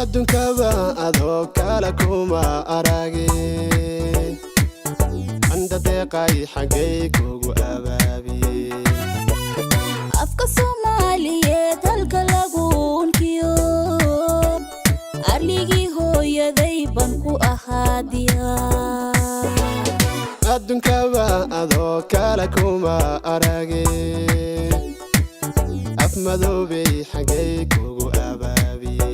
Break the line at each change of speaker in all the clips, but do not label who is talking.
adduunkaba adoo kala kuma aragin anda deeqay xagay kugu abaabiye
afka Soomaaliyeed halka lagu unkiyo arligii hooyaday ban ku ahaadiya
adduunkaba adoo kala kuma aragin af madoobay xagay kugu abaabiye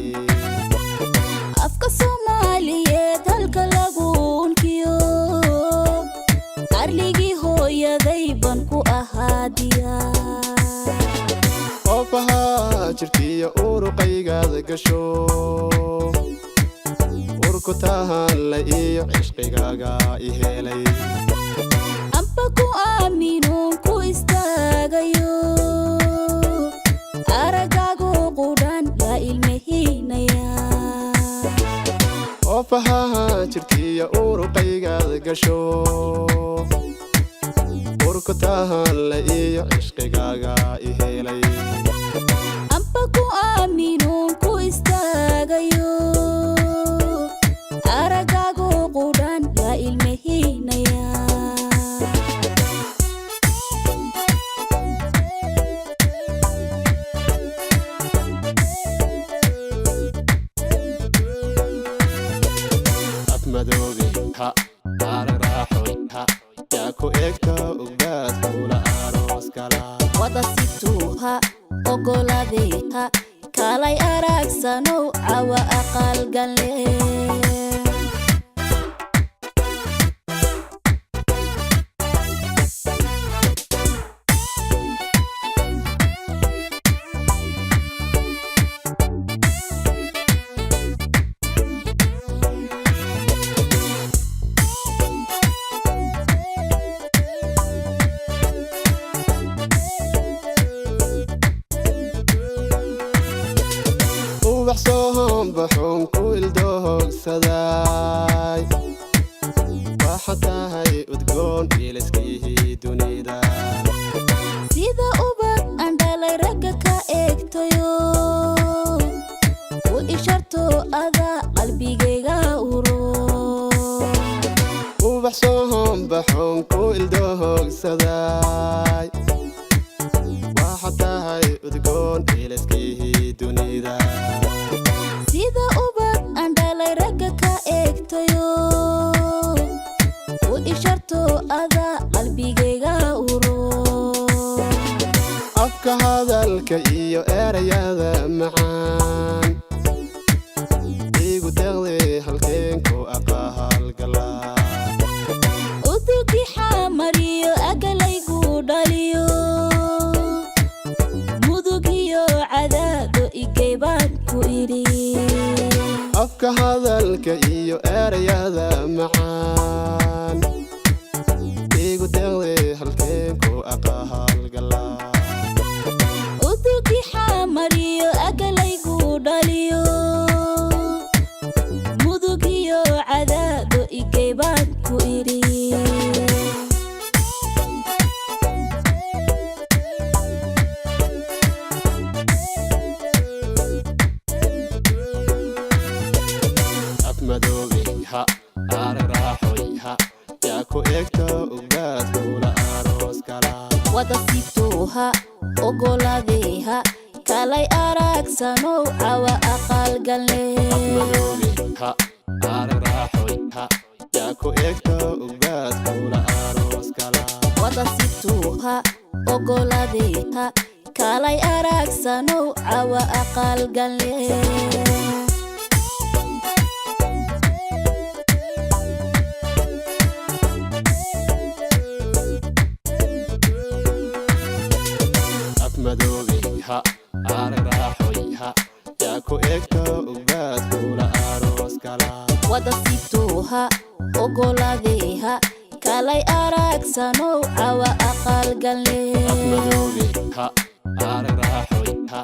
afka Soomaaliyeed halka lagu unkiyo arligii hooyaday ban ku ahaadiya
ofaha jirkiya uruqaygaada gasho urku tahan la iyo cishqigaaga I helay
amba ku aaminoon ku istaagayo aragaagu qudhan la ilmahiinaya
ofaha jirkiya uruqaygaada gasho urku tahan la iyo cishqigaaga I helay
amba ku aaminoon ku istaagayo aragaagu qudhan la ilmahiinaya
madoobi ha araraxoy ha yaa ku egta ugaad kula aroos kala
wada situha ogoladeha kalay aragsanow cawa aqal galle
وبحصوهم بحوم كل دوغ سداي وحتى هاي وتقول يلسكيه دونيدا
sida ubad andhalay ragga ka eegtayo u isharto ada qalbigayga uro
وبحصوهم بحوم كل دوغ سداي وحتى هاي وتقول يلسكيه دونيدا
sida ubad andhalay ragga ka eegtayo u isharto ada qalbigayga uro
afka hadalka iyo erayada macaan igu deeqday halkeen ku aqaal galaa
udugi xamariyo agalaygu dhaliyo mudugiyo cadaado igaybaan ku idhi
afka hadalka iyo erayada macaan igu deeqday halkeen ku aqaal galaa
udugi xamariyo agalaygu dhaliyo mudugiyo cadaado igaybaan ku idhi
madoobi ha araraxoy ha yaa ku egta ugaad kula aroos kala
wada situha ogoladeha kalay aragsanow cawa aqal galle
madoobi ha araraxoy ha yaa ku egta ugaad kula aroos kala
wada situha ogoladeha kalay aragsanow cawa aqal galle
madoobi ha araraxoy ha yaa ku egta ugaad kula aroos kala
wada situha ogoladeha kalay aragsanow cawa aqal galle
madoobi ha araraxoy ha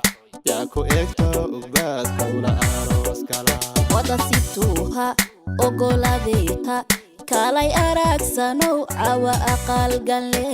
yaa ku egta ugaad kula aroos kala
wada situha ogoladeha kalay aragsanow cawa aqal galle